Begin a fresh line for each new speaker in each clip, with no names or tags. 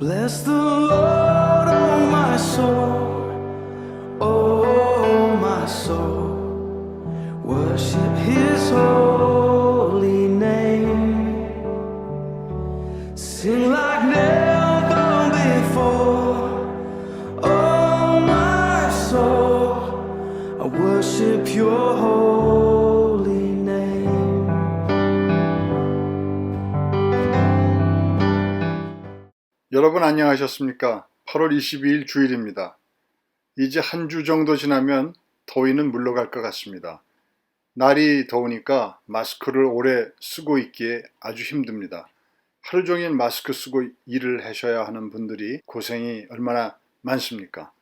Bless the Lord, oh my soul, oh my soul, worship His holy name. Sing like never before, oh my soul, I worship Your holy name.
여러분 안녕하셨습니까? 8월 22일 주일입니다. 이제 한 주 정도 지나면 더위는 물러갈 것 같습니다. 날이 더우니까 마스크를 오래 쓰고 있기에 아주 힘듭니다. 하루 종일 마스크 쓰고 일을 하셔야 하는 분들이 고생이 얼마나 많습니까?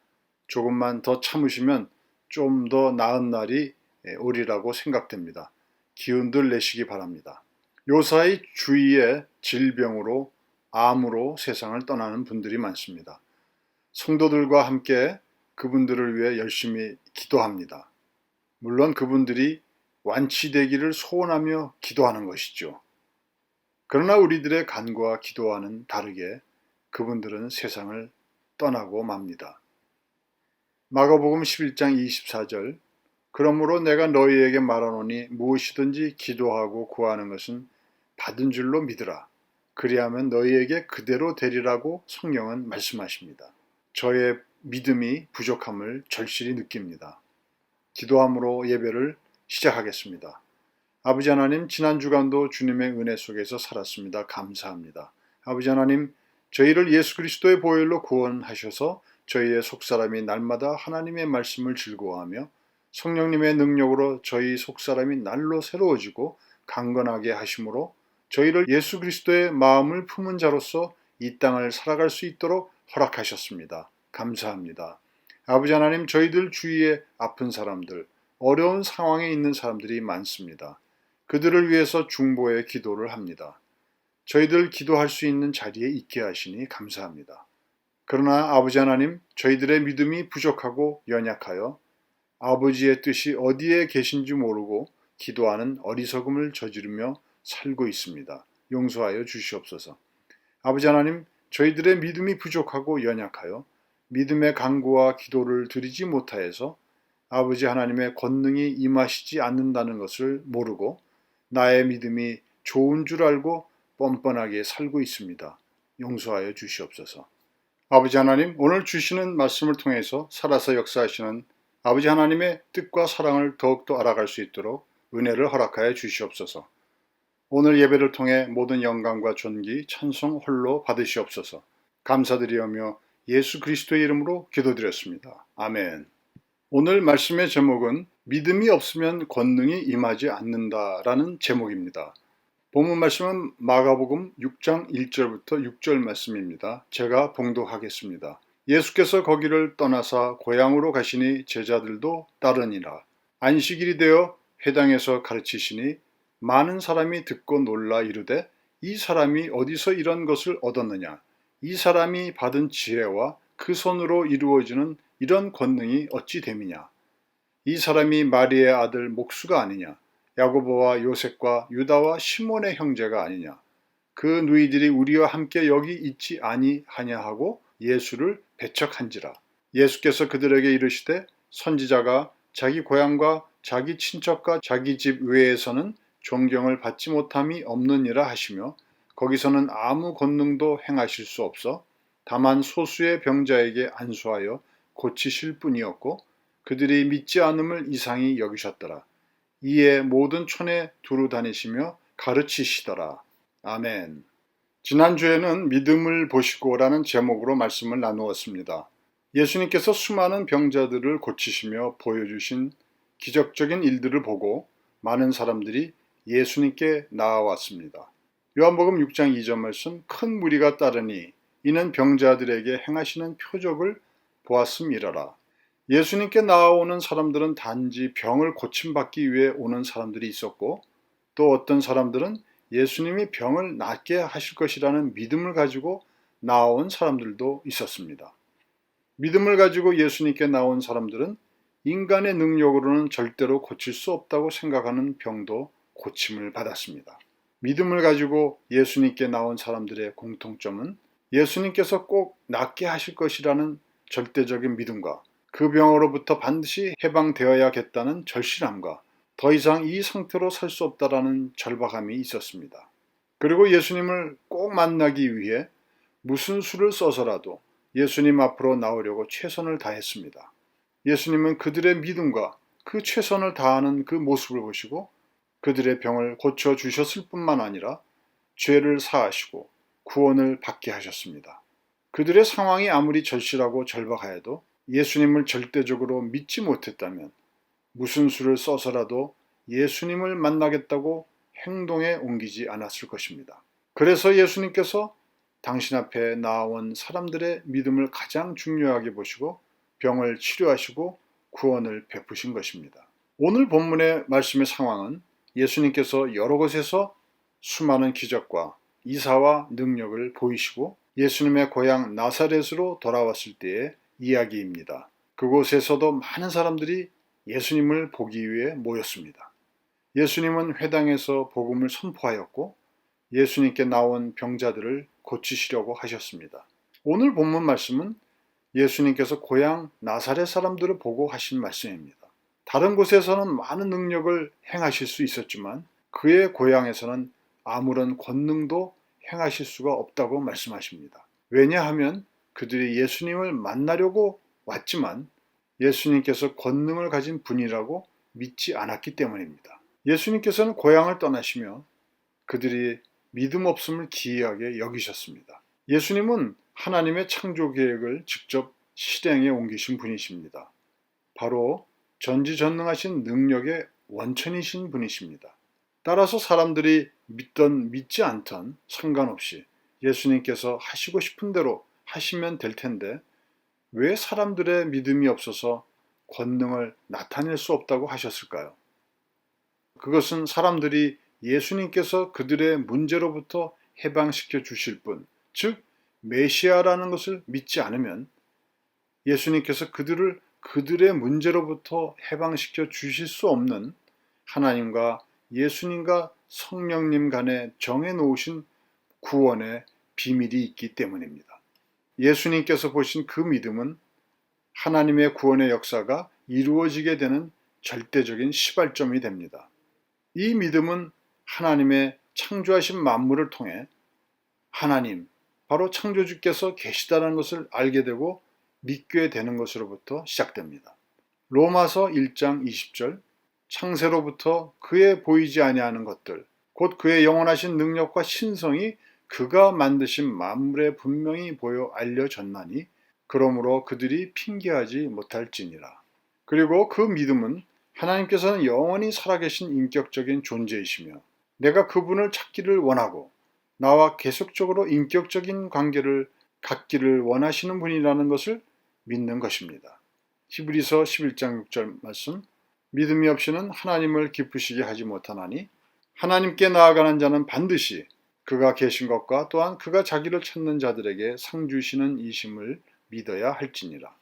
조금만 더 참으시면 좀 더 나은 날이 오리라고 생각됩니다. 기운들 내시기 바랍니다. 요사이 주위에 질병으로 암으로 세상을 떠나는 분들이 많습니다. 성도들과 함께 그분들을 위해 열심히 기도합니다. 물론 그분들이 완치되기를 소원하며 기도하는 것이죠. 그러나 우리들의 간구와 기도와는 다르게 그분들은 세상을 떠나고 맙니다. 마가복음 11장 24절 그러므로 내가 너희에게 말하노니 무엇이든지 기도하고 구하는 것은 받은 줄로 믿으라. 그리하면 너희에게 그대로 되리라고 성경은 말씀하십니다. 저의 믿음이 부족함을 절실히 느낍니다. 기도함으로 예배를 시작하겠습니다. 아버지 하나님, 지난 주간도 주님의 은혜 속에서 살았습니다. 감사합니다. 아버지 하나님, 저희를 예수 그리스도의 보혈로 구원하셔서 저희의 속사람이 날마다 하나님의 말씀을 즐거워하며 성령님의 능력으로 저희 속사람이 날로 새로워지고 강건하게 하심으로 저희를 예수 그리스도의 마음을 품은 자로서 이 땅을 살아갈 수 있도록 허락하셨습니다. 감사합니다. 아버지 하나님, 저희들 주위에 아픈 사람들, 어려운 상황에 있는 사람들이 많습니다. 그들을 위해서 중보의 기도를 합니다. 저희들 기도할 수 있는 자리에 있게 하시니 감사합니다. 그러나 아버지 하나님, 저희들의 믿음이 부족하고 연약하여 아버지의 뜻이 어디에 계신지 모르고 기도하는 어리석음을 저지르며 살고 있습니다. 용서하여 주시옵소서. 아버지 하나님, 저희들의 믿음이 부족하고 연약하여 믿음의 간구와 기도를 드리지 못하여서 아버지 하나님의 권능이 임하시지 않는다는 것을 모르고 나의 믿음이 좋은 줄 알고 뻔뻔하게 살고 있습니다. 용서하여 주시옵소서. 아버지 하나님, 오늘 주시는 말씀을 통해서 살아서 역사하시는 아버지 하나님의 뜻과 사랑을 더욱더 알아갈 수 있도록 은혜를 허락하여 주시옵소서. 오늘 예배를 통해 모든 영광과 존귀, 찬송 홀로 받으시옵소서. 감사드리오며 예수 그리스도의 이름으로 기도드렸습니다. 아멘. 오늘 말씀의 제목은 믿음이 없으면 권능이 임하지 않는다라는 제목입니다. 본문 말씀은 마가복음 6장 1절부터 6절 말씀입니다. 제가 봉독하겠습니다. 예수께서 거기를 떠나사 고향으로 가시니 제자들도 따르니라. 안식일이 되어 회당에서 가르치시니 많은 사람이 듣고 놀라 이르되 이 사람이 어디서 이런 것을 얻었느냐? 이 사람이 받은 지혜와 그 손으로 이루어지는 이런 권능이 어찌 됨이냐? 이 사람이 마리의 아들 목수가 아니냐? 야고보와 요셉과 유다와 시몬의 형제가 아니냐? 그 누이들이 우리와 함께 여기 있지 아니하냐 하고 예수를 배척한지라. 예수께서 그들에게 이르시되 선지자가 자기 고향과 자기 친척과 자기 집 외에서는 존경을 받지 못함이 없느니라 하시며 거기서는 아무 권능도 행하실 수 없어 다만 소수의 병자에게 안수하여 고치실 뿐이었고 그들이 믿지 않음을 이상히 여기셨더라. 이에 모든 촌에 두루 다니시며 가르치시더라. 아멘. 지난주에는 믿음을 보시고라는 제목으로 말씀을 나누었습니다. 예수님께서 수많은 병자들을 고치시며 보여주신 기적적인 일들을 보고 많은 사람들이 예수님께 나아왔습니다. 요한복음 6장 2절 말씀 큰 무리가 따르니 이는 병자들에게 행하시는 표적을 보았음이러라. 예수님께 나아오는 사람들은 단지 병을 고침받기 위해 오는 사람들이 있었고 또 어떤 사람들은 예수님이 병을 낫게 하실 것이라는 믿음을 가지고 나아온 사람들도 있었습니다. 믿음을 가지고 예수님께 나온 사람들은 인간의 능력으로는 절대로 고칠 수 없다고 생각하는 병도 고침을 받았습니다. 믿음을 가지고 예수님께 나온 사람들의 공통점은 예수님께서 꼭 낫게 하실 것이라는 절대적인 믿음과 그 병으로부터 반드시 해방되어야겠다는 절실함과 더 이상 이 상태로 살 수 없다라는 절박함이 있었습니다. 그리고 예수님을 꼭 만나기 위해 무슨 수를 써서라도 예수님 앞으로 나오려고 최선을 다했습니다. 예수님은 그들의 믿음과 그 최선을 다하는 그 모습을 보시고 그들의 병을 고쳐주셨을 뿐만 아니라 죄를 사하시고 구원을 받게 하셨습니다. 그들의 상황이 아무리 절실하고 절박하여도 예수님을 절대적으로 믿지 못했다면 무슨 수를 써서라도 예수님을 만나겠다고 행동에 옮기지 않았을 것입니다. 그래서 예수님께서 당신 앞에 나온 사람들의 믿음을 가장 중요하게 보시고 병을 치료하시고 구원을 베푸신 것입니다. 오늘 본문의 말씀의 상황은 예수님께서 여러 곳에서 수많은 기적과 이사와 능력을 보이시고 예수님의 고향 나사렛으로 돌아왔을 때의 이야기입니다. 그곳에서도 많은 사람들이 예수님을 보기 위해 모였습니다. 예수님은 회당에서 복음을 선포하였고 예수님께 나온 병자들을 고치시려고 하셨습니다. 오늘 본문 말씀은 예수님께서 고향 나사렛 사람들을 보고 하신 말씀입니다. 다른 곳에서는 많은 능력을 행하실 수 있었지만 그의 고향에서는 아무런 권능도 행하실 수가 없다고 말씀하십니다. 왜냐하면 그들이 예수님을 만나려고 왔지만 예수님께서 권능을 가진 분이라고 믿지 않았기 때문입니다. 예수님께서는 고향을 떠나시며 그들이 믿음 없음을 기이하게 여기셨습니다. 예수님은 하나님의 창조 계획을 직접 실행에 옮기신 분이십니다. 바로 전지전능하신 능력의 원천이신 분이십니다. 따라서 사람들이 믿던 믿지 않던 상관없이 예수님께서 하시고 싶은 대로 하시면 될 텐데 왜 사람들의 믿음이 없어서 권능을 나타낼 수 없다고 하셨을까요? 그것은 사람들이 예수님께서 그들의 문제로부터 해방시켜 주실 분, 즉 메시아라는 것을 믿지 않으면 예수님께서 그들의 문제로부터 해방시켜 주실 수 없는 하나님과 예수님과 성령님 간에 정해놓으신 구원의 비밀이 있기 때문입니다. 예수님께서 보신 그 믿음은 하나님의 구원의 역사가 이루어지게 되는 절대적인 시발점이 됩니다. 이 믿음은 하나님의 창조하신 만물을 통해 하나님, 바로 창조주께서 계시다는 것을 알게 되고 믿게 되는 것으로부터 시작됩니다. 로마서 1장 20절, 창세로부터 그의 보이지 아니하는 것들, 곧 그의 영원하신 능력과 신성이 그가 만드신 만물에 분명히 보여 알려졌나니 그러므로 그들이 핑계하지 못할지니라. 그리고 그 믿음은 하나님께서는 영원히 살아계신 인격적인 존재이시며 내가 그분을 찾기를 원하고 나와 계속적으로 인격적인 관계를 갖기를 원하시는 분이라는 것을 믿는 것입니다. 히브리서 11장 6절 말씀, 믿음이 없이는 하나님을 기쁘시게 하지 못하나니 하나님께 나아가는 자는 반드시 그가 계신 것과 또한 그가 자기를 찾는 자들에게 상 주시는 이심을 믿어야 할지니라.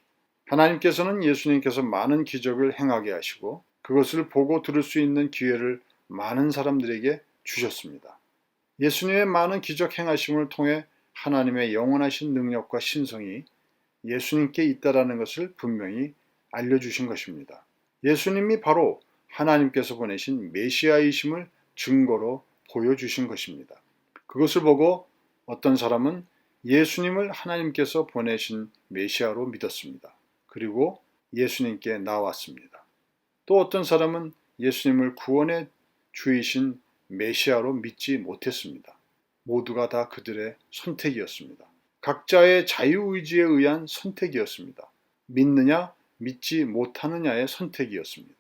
하나님께서는 예수님께서 많은 기적을 행하게 하시고 그것을 보고 들을 수 있는 기회를 많은 사람들에게 주셨습니다. 예수님의 많은 기적 행하심을 통해 하나님의 영원하신 능력과 신성이 예수님께 있다라는 것을 분명히 알려주신 것입니다. 예수님이 바로 하나님께서 보내신 메시아이심을 증거로 보여주신 것입니다. 그것을 보고 어떤 사람은 예수님을 하나님께서 보내신 메시아로 믿었습니다. 그리고 예수님께 나왔습니다. 또 어떤 사람은 예수님을 구원의 주이신 메시아로 믿지 못했습니다. 모두가 다 그들의 선택이었습니다. 각자의 자유의지에 의한 선택이었습니다. 믿느냐 믿지 못하느냐의 선택이었습니다.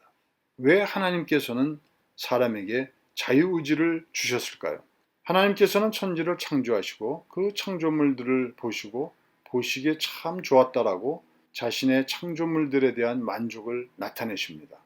왜 하나님께서는 사람에게 자유의지를 주셨을까요? 하나님께서는 천지를 창조하시고 그 창조물들을 보시고 보시기에 참 좋았다라고 자신의 창조물들에 대한 만족을 나타내십니다.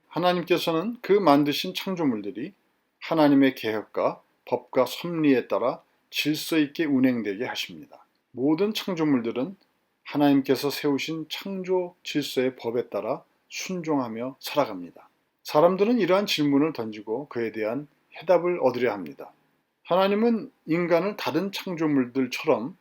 하나님께서는 그 만드신 창조물들이 하나님의 계획과 법과 섭리에 따라 질서 있게 운행되게 하십니다. 모든 창조물들은 하나님께서 세우신 창조 질서의 법에 따라 순종하며 살아갑니다. 사람들은 이러한 질문을 던지고 그에 대한 해답을 얻으려 합니다. 하나님은 인간을 다른 창조물들처럼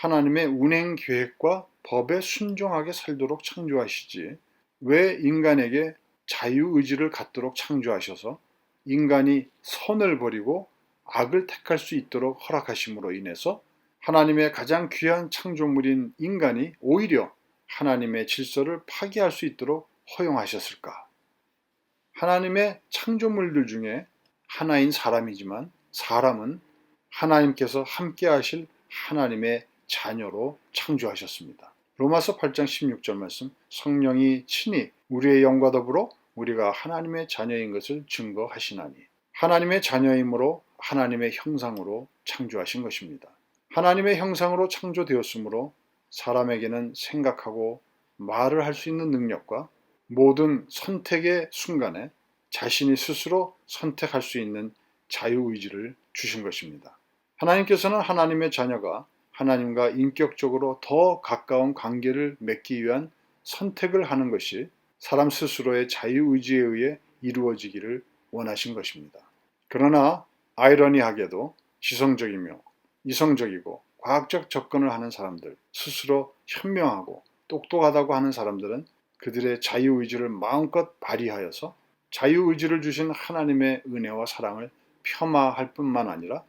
하나님의 운행 계획과 법에 순종하게 살도록 창조하시지 왜 인간에게 자유의지를 갖도록 창조하셔서 인간이 선을 버리고 악을 택할 수 있도록 허락하심으로 인해서 하나님의 가장 귀한 창조물인 인간이 오히려 하나님의 질서를 파괴할 수 있도록 허용하셨을까? 하나님의 창조물들 중에 하나인 사람이지만 사람은 하나님께서 함께 하실 하나님의 자녀로 창조하셨습니다. 로마서 8장 16절 말씀, 성령이 친히 우리의 영과 더불어 우리가 하나님의 자녀인 것을 증거하시나니, 하나님의 자녀이므로 하나님의 형상으로 창조하신 것입니다. 하나님의 형상으로 창조되었으므로 사람에게는 생각하고 말을 할 수 있는 능력과 모든 선택의 순간에 자신이 스스로 선택할 수 있는 자유의지를 주신 것입니다. 하나님께서는 하나님의 자녀가 하나님과 인격적으로 더 가까운 관계를 맺기 위한 선택을 하는 것이 사람 스스로의 자유의지에 의해 이루어지기를 원하신 것입니다. 그러나 아이러니하게도 지성적이며 이성적이고 과학적 접근을 하는 사람들, 스스로 현명하고 똑똑하다고 하는 사람들은 그들의 자유의지를 마음껏 발휘하여서 자유의지를 주신 하나님의 은혜와 사랑을 폄하할 뿐만 아니라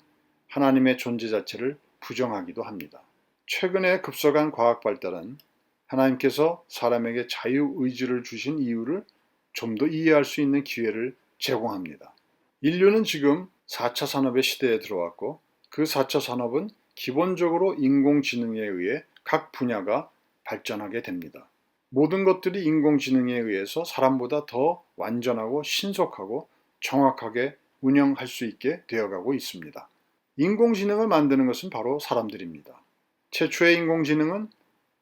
하나님의 존재 자체를 부정하기도 합니다. 최근에 급속한 과학 발달은 하나님께서 사람에게 자유의지를 주신 이유를 좀 더 이해할 수 있는 기회를 제공합니다. 인류는 지금 4차 산업의 시대에 들어왔고 그 4차 산업은 기본적으로 인공지능에 의해 각 분야가 발전하게 됩니다. 모든 것들이 인공지능에 의해서 사람보다 더 완전하고 신속하고 정확하게 운영할 수 있게 되어가고 있습니다. 인공지능을 만드는 것은 바로 사람들입니다. 최초의 인공지능은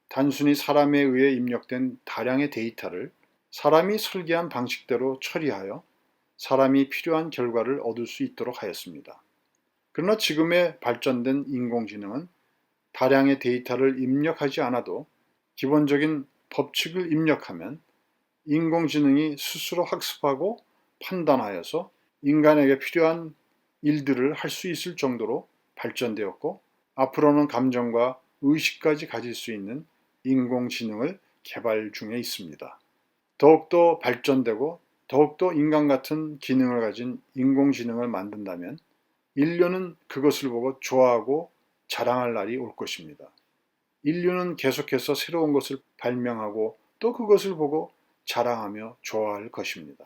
단순히 사람에 의해 입력된 다량의 데이터를 사람이 설계한 방식대로 처리하여 사람이 필요한 결과를 얻을 수 있도록 하였습니다. 그러나 지금의 발전된 인공지능은 다량의 데이터를 입력하지 않아도 기본적인 법칙을 입력하면 인공지능이 스스로 학습하고 판단하여서 인간에게 필요한 일들을 할 수 있을 정도로 발전되었고 앞으로는 감정과 의식까지 가질 수 있는 인공지능을 개발 중에 있습니다. 더욱더 발전되고 더욱더 인간 같은 기능을 가진 인공지능을 만든다면 인류는 그것을 보고 좋아하고 자랑할 날이 올 것입니다. 인류는 계속해서 새로운 것을 발명하고 또 그것을 보고 자랑하며 좋아할 것입니다.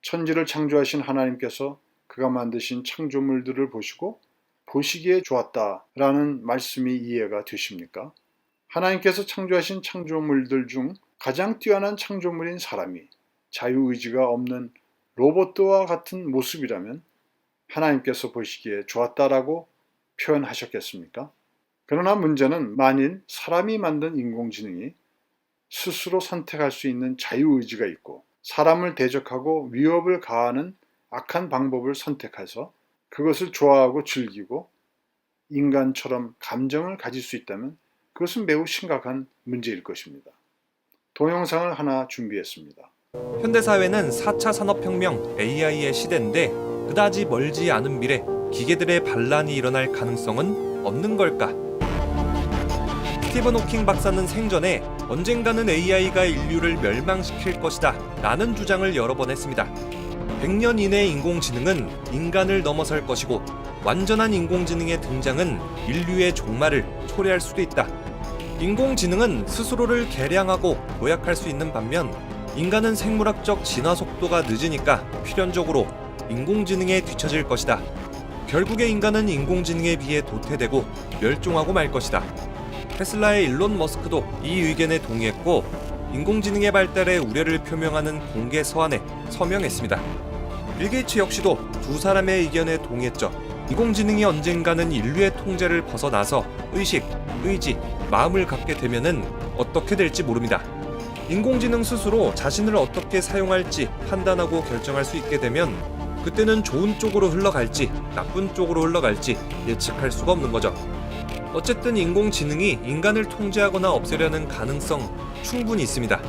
천지를 창조하신 하나님께서 그가 만드신 창조물들을 보시고 보시기에 좋았다라는 말씀이 이해가 되십니까? 하나님께서 창조하신 창조물들 중 가장 뛰어난 창조물인 사람이 자유의지가 없는 로봇과 같은 모습이라면 하나님께서 보시기에 좋았다라고 표현하셨겠습니까? 그러나 문제는 만일 사람이 만든 인공지능이 스스로 선택할 수 있는 자유의지가 있고 사람을 대적하고 위협을 가하는 악한 방법을 선택해서 그것을 좋아하고 즐기고 인간처럼 감정을 가질 수 있다면 그것은 매우 심각한 문제일 것입니다. 동영상을 하나 준비했습니다.
현대사회는 4차 산업혁명 AI의 시대인데 그다지 멀지 않은 미래 기계들의 반란이 일어날 가능성은 없는 걸까? 스티븐 호킹 박사는 생전에 언젠가는 AI가 인류를 멸망시킬 것이다 라는 주장을 여러 번 했습니다. 100년 이내의 인공지능은 인간을 넘어설 것이고 완전한 인공지능의 등장은 인류의 종말을 초래할 수도 있다. 인공지능은 스스로를 개량하고 도약할 수 있는 반면 인간은 생물학적 진화 속도가 늦으니까 필연적으로 인공지능에 뒤처질 것이다. 결국에 인간은 인공지능에 비해 도태되고 멸종하고 말 것이다. 테슬라의 일론 머스크도 이 의견에 동의했고 인공지능의 발달에 우려를 표명하는 공개 서한에 서명했습니다. 빌 게이츠 역시도 두 사람의 의견에 동의했죠. 인공지능이 언젠가는 인류의 통제를 벗어나서 의식, 의지, 마음을 갖게 되면은 어떻게 될지 모릅니다. 인공지능 스스로 자신을 어떻게 사용할지 판단하고 결정할 수 있게 되면 그때는 좋은 쪽으로 흘러갈지 나쁜 쪽으로 흘러갈지 예측할 수가 없는 거죠. 어쨌든 인공지능이 인간을 통제하거나 없애려는 가능성 충분히 있습니다.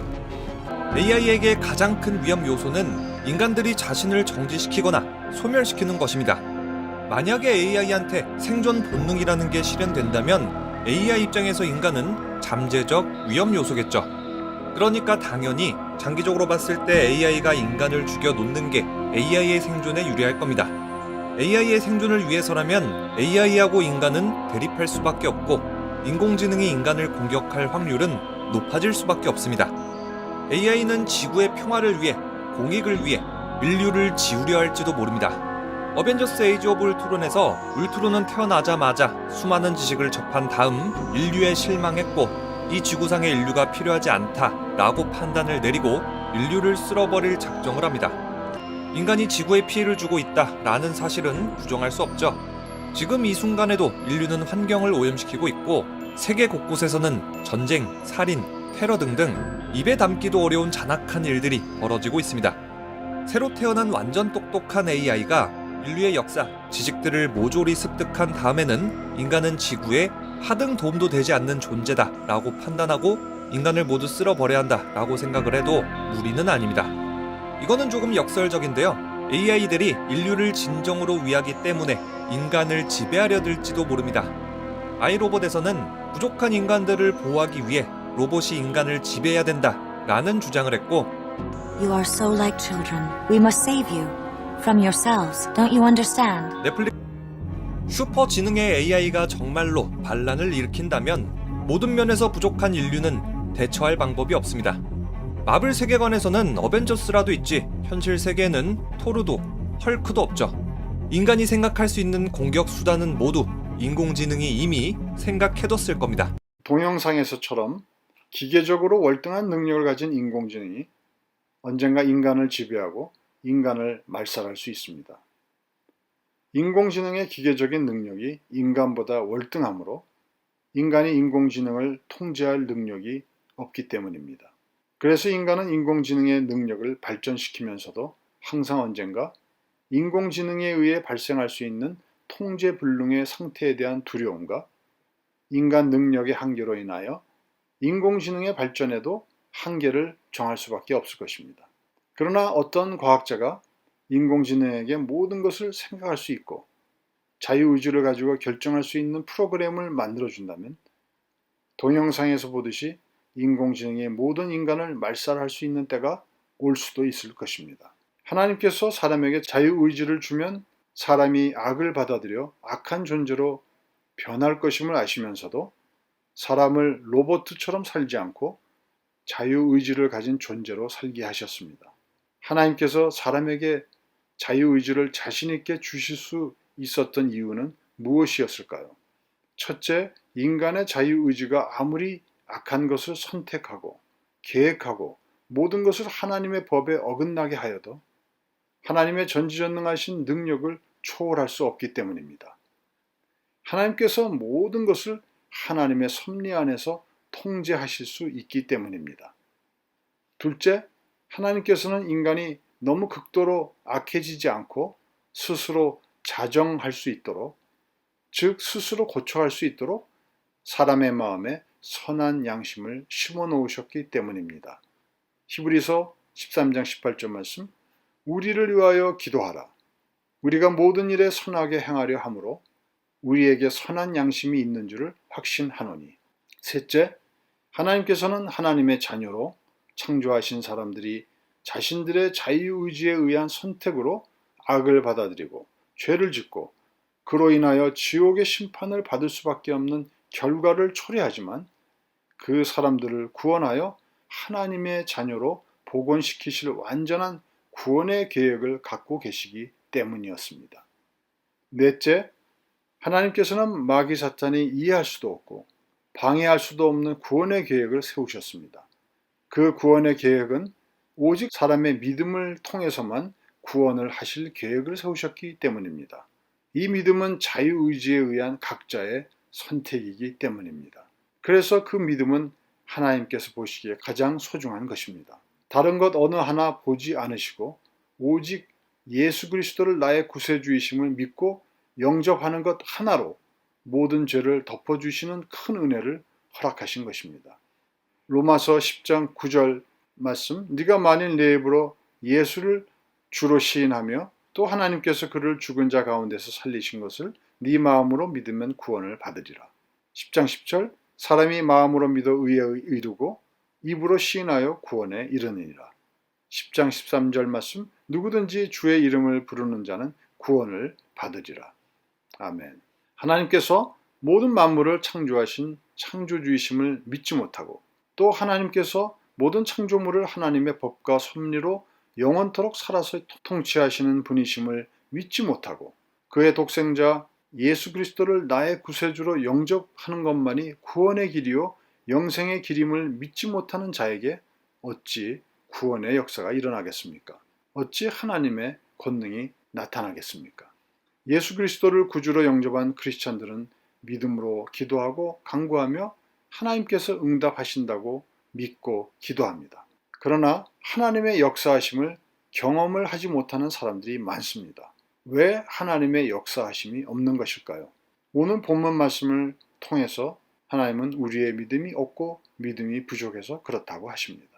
AI에게 가장 큰 위험 요소는 인간들이 자신을 정지시키거나 소멸시키는 것입니다. 만약에 AI한테 생존 본능이라는 게 실현된다면 AI 입장에서 인간은 잠재적 위험 요소겠죠. 그러니까 당연히 장기적으로 봤을 때 AI가 인간을 죽여 놓는 게 AI의 생존에 유리할 겁니다. AI의 생존을 위해서라면 AI하고 인간은 대립할 수밖에 없고 인공지능이 인간을 공격할 확률은 높아질 수밖에 없습니다. AI는 지구의 평화를 위해, 공익을 위해 인류를 지우려 할지도 모릅니다. 어벤져스 에이지 오브 울트론에서 울트론은 태어나자마자 수많은 지식을 접한 다음 인류에 실망했고 이 지구상에 인류가 필요하지 않다라고 판단을 내리고 인류를 쓸어버릴 작정을 합니다. 인간이 지구에 피해를 주고 있다라는 사실은 부정할 수 없죠. 지금 이 순간에도 인류는 환경을 오염시키고 있고 세계 곳곳에서는 전쟁, 살인, 테러 등등 입에 담기도 어려운 잔악한 일들이 벌어지고 있습니다. 새로 태어난 완전 똑똑한 AI가 인류의 역사, 지식들을 모조리 습득한 다음에는 인간은 지구에 하등 도움도 되지 않는 존재다 라고 판단하고 인간을 모두 쓸어버려야 한다 라고 생각을 해도 무리는 아닙니다. 이거는 조금 역설적인데요. AI들이 인류를 진정으로 위하기 때문에 인간을 지배하려 들지도 모릅니다. 아이로봇에서는 부족한 인간들을 보호하기 위해 로봇이 인간을 지배해야 된다 라는 주장을 했고
You are so like children. We must save you from yourselves. Don't you understand?
넷플릭스 슈퍼 지능의 AI가 정말로 반란을 일으킨다면 모든 면에서 부족한 인류는 대처할 방법이 없습니다. 마블 세계관에서는 어벤져스라도 있지 현실 세계에는 토르도 헐크도 없죠. 인간이 생각할 수 있는 공격 수단은 모두 인공지능이 이미 생각해뒀을 겁니다.
동영상에서처럼 기계적으로 월등한 능력을 가진 인공지능이 언젠가 인간을 지배하고 인간을 말살할 수 있습니다. 인공지능의 기계적인 능력이 인간보다 월등하므로 인간이 인공지능을 통제할 능력이 없기 때문입니다. 그래서 인간은 인공지능의 능력을 발전시키면서도 항상 언젠가 인공지능에 의해 발생할 수 있는 통제불능의 상태에 대한 두려움과 인간 능력의 한계로 인하여 인공지능의 발전에도 한계를 정할 수밖에 없을 것입니다. 그러나 어떤 과학자가 인공지능에게 모든 것을 생각할 수 있고 자유의지를 가지고 결정할 수 있는 프로그램을 만들어준다면 동영상에서 보듯이 인공지능이 모든 인간을 말살할 수 있는 때가 올 수도 있을 것입니다. 하나님께서 사람에게 자유의지를 주면 사람이 악을 받아들여 악한 존재로 변할 것임을 아시면서도 사람을 로봇처럼 살지 않고 자유의지를 가진 존재로 살게 하셨습니다. 하나님께서 사람에게 자유의지를 자신 있게 주실 수 있었던 이유는 무엇이었을까요? 첫째, 인간의 자유의지가 아무리 악한 것을 선택하고 계획하고 모든 것을 하나님의 법에 어긋나게 하여도 하나님의 전지전능하신 능력을 초월할 수 없기 때문입니다. 하나님께서 모든 것을 하나님의 섭리 안에서 통제하실 수 있기 때문입니다. 둘째, 하나님께서는 인간이 너무 극도로 악해지지 않고 스스로 자정할 수 있도록, 즉 스스로 고쳐갈 수 있도록 사람의 마음에 선한 양심을 심어 놓으셨기 때문입니다. 히브리서 13장 18절 말씀, 우리를 위하여 기도하라. 우리가 모든 일에 선하게 행하려 함으로 우리에게 선한 양심이 있는 줄을 확신하노니. 셋째, 하나님께서는 하나님의 자녀로 창조하신 사람들이 자신들의 자유의지에 의한 선택으로 악을 받아들이고 죄를 짓고 그로 인하여 지옥의 심판을 받을 수밖에 없는 결과를 초래하지만 그 사람들을 구원하여 하나님의 자녀로 복원시키실 완전한 구원의 계획을 갖고 계시기 때문이었습니다. 넷째, 하나님께서는 마귀 사탄이 이해할 수도 없고 방해할 수도 없는 구원의 계획을 세우셨습니다. 그 구원의 계획은 오직 사람의 믿음을 통해서만 구원을 하실 계획을 세우셨기 때문입니다. 이 믿음은 자유의지에 의한 각자의 선택이기 때문입니다. 그래서 그 믿음은 하나님께서 보시기에 가장 소중한 것입니다. 다른 것 어느 하나 보지 않으시고 오직 예수 그리스도를 나의 구세주이심을 믿고 영접하는 것 하나로 모든 죄를 덮어주시는 큰 은혜를 허락하신 것입니다. 로마서 10장 9절 말씀, 네가 만일 내 입으로 예수를 주로 시인하며 또 하나님께서 그를 죽은 자 가운데서 살리신 것을 네 마음으로 믿으면 구원을 받으리라. 10장 10절 사람이 마음으로 믿어 의에 이르고 입으로 시인하여 구원에 이르느니라. 10장 13절 말씀 누구든지 주의 이름을 부르는 자는 구원을 받으리라. 아멘. 하나님께서 모든 만물을 창조하신 창조주이심을 믿지 못하고 또 하나님께서 모든 창조물을 하나님의 법과 섭리로 영원토록 살아서 통치하시는 분이심을 믿지 못하고 그의 독생자 예수 그리스도를 나의 구세주로 영접하는 것만이 구원의 길이요 영생의 길임을 믿지 못하는 자에게 어찌 구원의 역사가 일어나겠습니까? 어찌 하나님의 권능이 나타나겠습니까? 예수 그리스도를 구주로 영접한 크리스찬들은 믿음으로 기도하고 간구하며 하나님께서 응답하신다고 믿고 기도합니다. 그러나 하나님의 역사하심을 경험을 하지 못하는 사람들이 많습니다. 왜 하나님의 역사하심이 없는 것일까요? 오늘 본문 말씀을 통해서 하나님은 우리의 믿음이 없고 믿음이 부족해서 그렇다고 하십니다.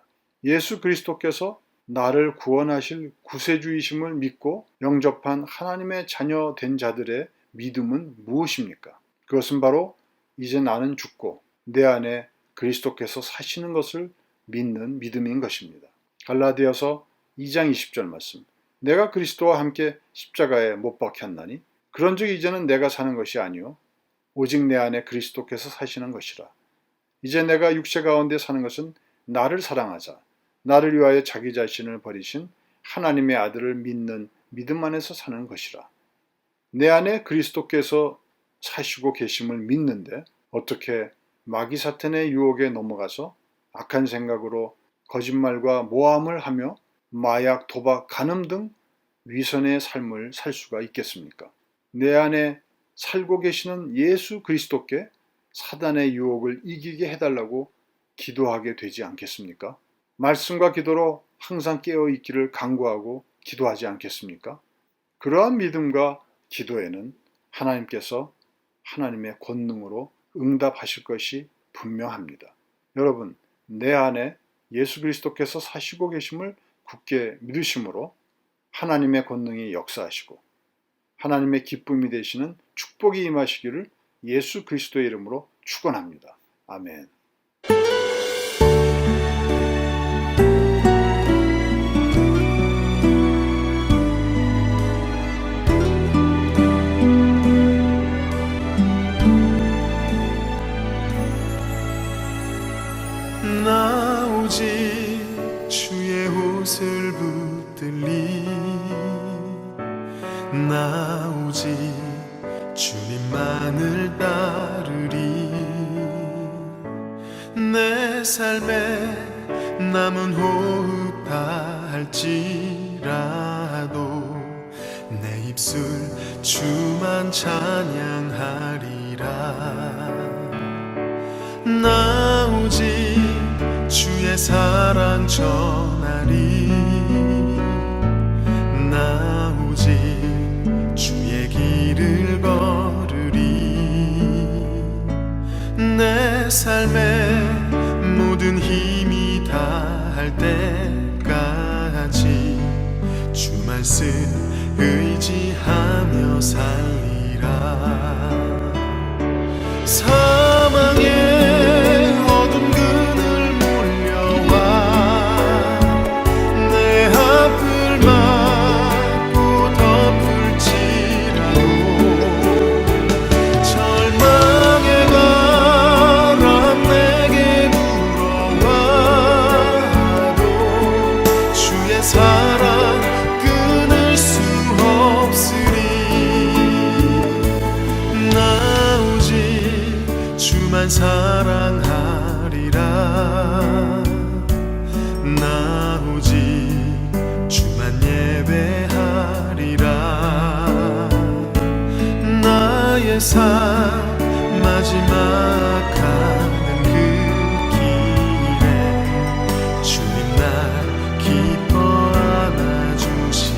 예수 그리스도께서 나를 구원하실 구세주이심을 믿고 영접한 하나님의 자녀 된 자들의 믿음은 무엇입니까? 그것은 바로 이제 나는 죽고 내 안에 그리스도께서 사시는 것을 믿는 믿음인 것입니다. 갈라디아서 2장 20절 말씀 내가 그리스도와 함께 십자가에 못 박혔나니 그런즉 이제는 내가 사는 것이 아니요 오직 내 안에 그리스도께서 사시는 것이라. 이제 내가 육체 가운데 사는 것은 나를 사랑하자 나를 위하여 자기 자신을 버리신 하나님의 아들을 믿는 믿음 안에서 사는 것이라. 내 안에 그리스도께서 사시고 계심을 믿는데 어떻게 마귀 사탄의 유혹에 넘어가서 악한 생각으로 거짓말과 모함을 하며 마약, 도박, 간음 등 위선의 삶을 살 수가 있겠습니까? 내 안에 살고 계시는 예수 그리스도께 사단의 유혹을 이기게 해달라고 기도하게 되지 않겠습니까? 말씀과 기도로 항상 깨어 있기를 간구하고 기도하지 않겠습니까? 그러한 믿음과 기도에는 하나님께서 하나님의 권능으로 응답하실 것이 분명합니다. 여러분, 내 안에 예수 그리스도께서 사시고 계심을 굳게 믿으심으로 하나님의 권능이 역사하시고 하나님의 기쁨이 되시는 축복이 임하시기를 예수 그리스도의 이름으로 축원합니다. 아멘.
나 오직 주의 옷을 붙들리 나 오직 주님만을 따르리 내 삶에 남은 호흡 다할지라도 내 입술 주만 찬양하리라 나 오직 주의 사랑 전하리 나 오직 주의 길을 걸으리 내 삶의 모든 힘이 다할 때까지 주 말씀 의지하며 살리라 사망의 어둠 그늘 몰려와 내 앞을 막고 덮을지라도 절망의 바람 내게 불어와도 주의 사랑 끊을 수 없으리 나 오직 주만 사랑하리라 나 오직 주만 예배하리라 나의 삶 마지막 가는 그 길에 주님 날 기뻐 안아주시리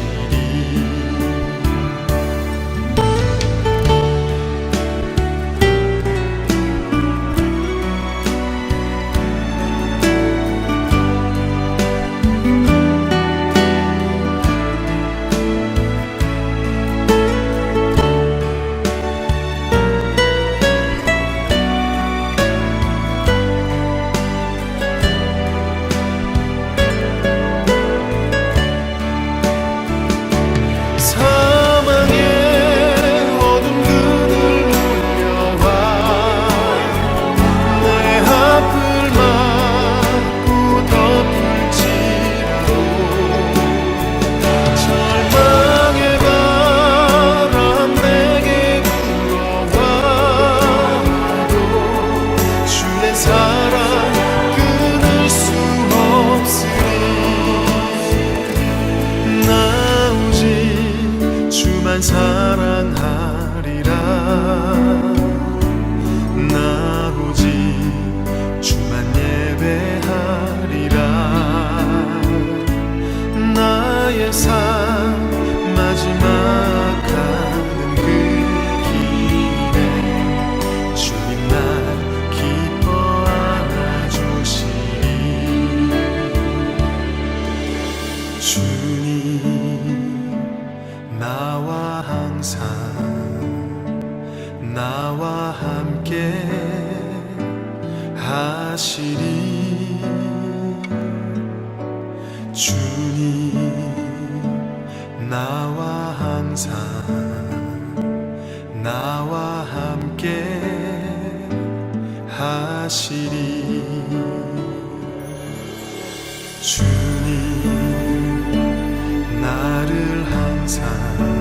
하시리. 주님 나와 항상 나와 함께 하시리. 주님 나를 항상